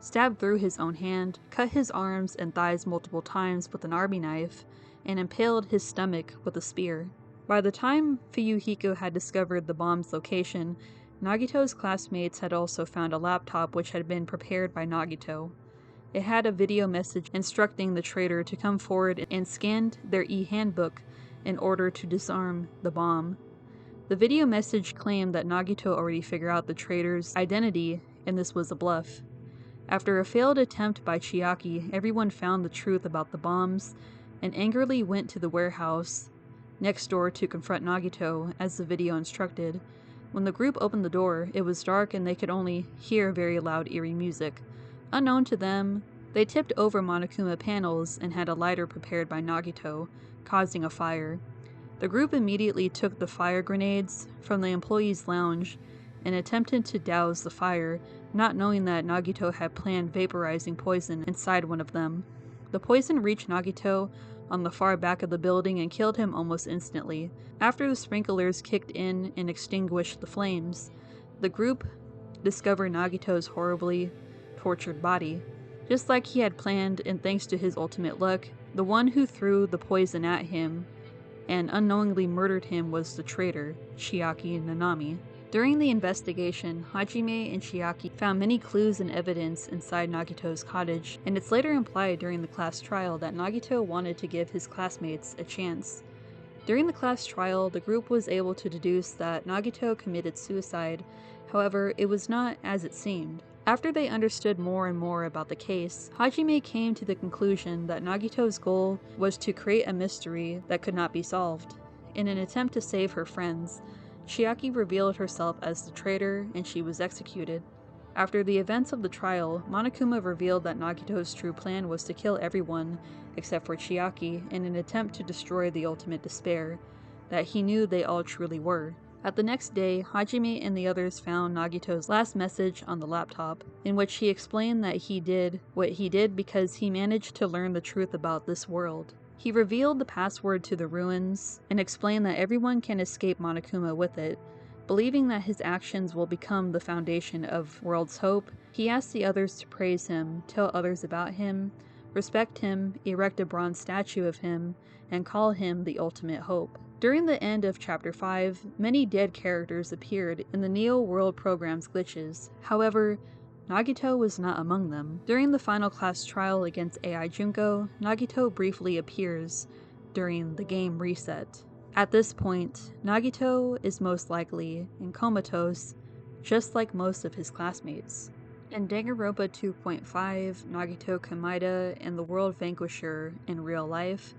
stabbed through his own hand, cut his arms and thighs multiple times with an army knife, and impaled his stomach with a spear. By the time Fuyuhiko had discovered the bomb's location, Nagito's classmates had also found a laptop which had been prepared by Nagito. It had a video message instructing the traitor to come forward and scanned their e-handbook in order to disarm the bomb. The video message claimed that Nagito already figured out the traitor's identity, and this was a bluff. After a failed attempt by Chiaki, everyone found the truth about the bombs and angrily went to the warehouse next door to confront Nagito, as the video instructed. When the group opened the door, it was dark and they could only hear very loud, eerie music. Unknown to them, they tipped over Monokuma panels and had a lighter prepared by Nagito, causing a fire. The group immediately took the fire grenades from the employees' lounge and attempted to douse the fire, not knowing that Nagito had planned vaporizing poison inside one of them. The poison reached Nagito on the far back of the building and killed him almost instantly. After the sprinklers kicked in and extinguished the flames, the group discovered Nagito's horribly tortured body. Just like he had planned, and thanks to his ultimate luck, the one who threw the poison at him and unknowingly murdered him was the traitor, Chiaki Nanami. During the investigation, Hajime and Chiaki found many clues and evidence inside Nagito's cottage, and it's later implied during the class trial that Nagito wanted to give his classmates a chance. During the class trial, the group was able to deduce that Nagito committed suicide. However, it was not as it seemed. After they understood more and more about the case, Hajime came to the conclusion that Nagito's goal was to create a mystery that could not be solved. In an attempt to save her friends, Chiaki revealed herself as the traitor and she was executed. After the events of the trial, Monokuma revealed that Nagito's true plan was to kill everyone except for Chiaki in an attempt to destroy the ultimate despair that he knew they all truly were. At the next day, Hajime and the others found Nagito's last message on the laptop, in which he explained that he did what he did because he managed to learn the truth about this world. He revealed the password to the ruins and explained that everyone can escape Monokuma with it. Believing that his actions will become the foundation of world's hope, he asked the others to praise him, tell others about him, respect him, erect a bronze statue of him, and call him the ultimate hope. During the end of Chapter 5, many dead characters appeared in the Neo World program's glitches. However, Nagito was not among them. During the final class trial against AI Junko, Nagito briefly appears during the game reset. At this point, Nagito is most likely in comatose, just like most of his classmates. In Danganronpa 2.5, Nagito Komaeda and the World Vanquisher in real life,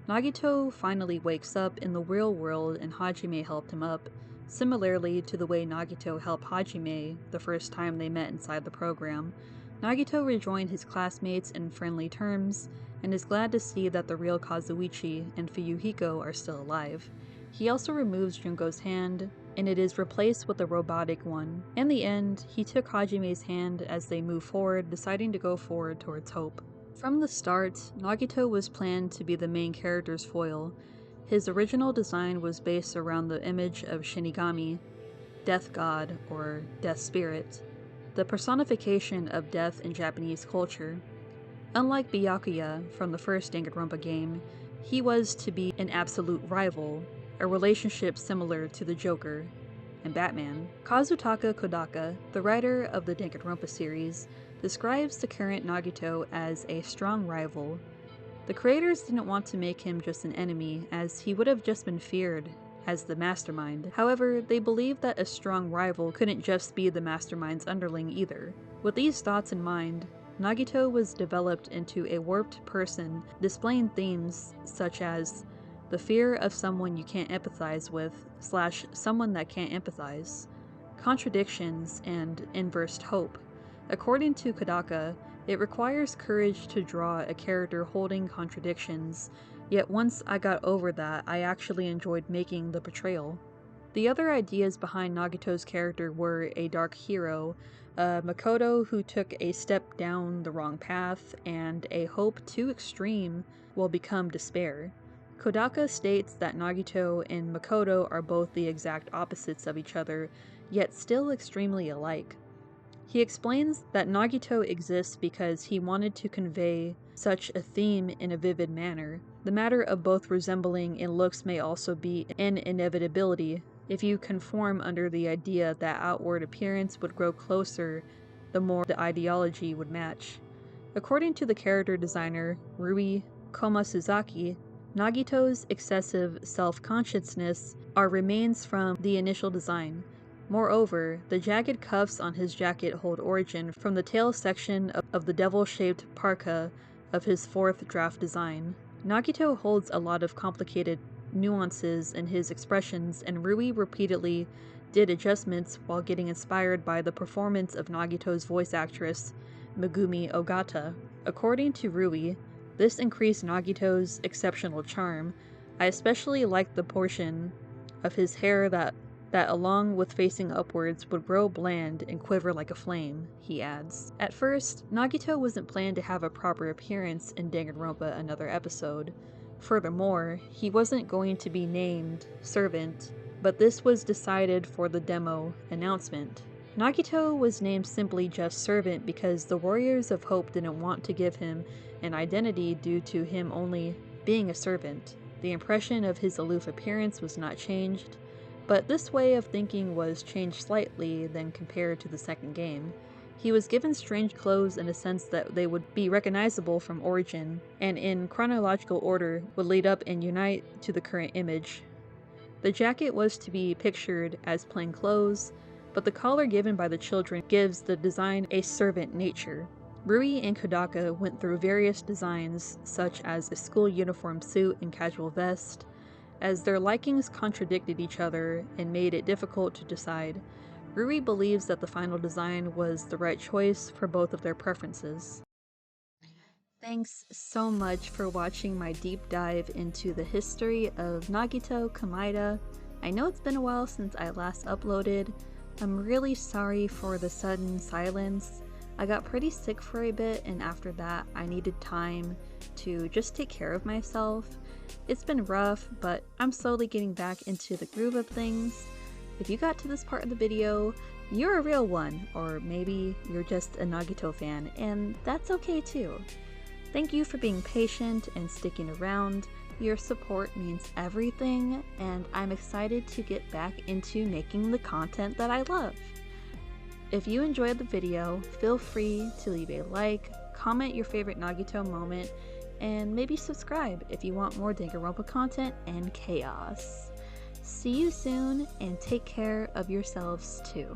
Nagito finally wakes up in the real world and Hajime helped him up, similarly to the way Nagito helped Hajime the first time they met inside the program. Nagito rejoined his classmates in friendly terms, and is glad to see that the real Kazuichi and Fuyuhiko are still alive. He also removes Junko's hand, and it is replaced with a robotic one. In the end, he took Hajime's hand as they move forward, deciding to go forward towards hope. From the start, Nagito was planned to be the main character's foil. His original design was based around the image of Shinigami, death god or death spirit, the personification of death in Japanese culture. Unlike Byakuya from the first Danganronpa game, he was to be an absolute rival, a relationship similar to the Joker. and Batman. Kazutaka Kodaka, the writer of the Danganronpa series, describes the current Nagito as a strong rival. The creators didn't want to make him just an enemy, as he would have just been feared as the mastermind. However, they believed that a strong rival couldn't just be the mastermind's underling either. With these thoughts in mind, Nagito was developed into a warped person, displaying themes such as the fear of someone you can't empathize with / someone that can't empathize, contradictions, and inversed hope. According to Kodaka, it requires courage to draw a character holding contradictions, yet once I got over that, I actually enjoyed making the portrayal. The other ideas behind Nagito's character were a dark hero, a Makoto who took a step down the wrong path, and a hope too extreme will become despair. Kodaka states that Nagito and Makoto are both the exact opposites of each other, yet still extremely alike. He explains that Nagito exists because he wanted to convey such a theme in a vivid manner. The matter of both resembling in looks may also be an inevitability. If you conform under the idea that outward appearance would grow closer, the more the ideology would match. According to the character designer Rui Komasuzaki, Nagito's excessive self-consciousness are remains from the initial design. Moreover, the jagged cuffs on his jacket hold origin from the tail section of the devil-shaped parka of his fourth draft design. Nagito holds a lot of complicated nuances in his expressions, and Rui repeatedly did adjustments while getting inspired by the performance of Nagito's voice actress, Megumi Ogata. According to Rui, this increased Nagito's exceptional charm. I especially liked the portion of his hair that along with facing upwards would grow bland and quiver like a flame, he adds. At first, Nagito wasn't planned to have a proper appearance in Danganronpa Another Episode. Furthermore, he wasn't going to be named Servant, but this was decided for the demo announcement. Nagito was named simply just Servant because the Warriors of Hope didn't want to give him an identity due to him only being a servant. The impression of his aloof appearance was not changed, but this way of thinking was changed slightly than compared to the second game. He was given strange clothes in a sense that they would be recognizable from origin, and in chronological order would lead up and unite to the current image. The jacket was to be pictured as plain clothes, but the color given by the children gives the design a servant nature. Rui and Kodaka went through various designs, such as a school uniform suit and casual vest, as their likings contradicted each other and made it difficult to decide. Rui believes that the final design was the right choice for both of their preferences. Thanks so much for watching my deep dive into the history of Nagito Komaeda. I know it's been a while since I last uploaded. I'm really sorry for the sudden silence. I got pretty sick for a bit, and after that I needed time to just take care of myself. It's been rough, but I'm slowly getting back into the groove of things. If you got to this part of the video, you're a real one, or maybe you're just a Nagito fan, and that's okay too. Thank you for being patient and sticking around. Your support means everything, and I'm excited to get back into making the content that I love. If you enjoyed the video, feel free to leave a like, comment your favorite Nagito moment, and maybe subscribe if you want more Danganronpa content and chaos. See you soon, and take care of yourselves too.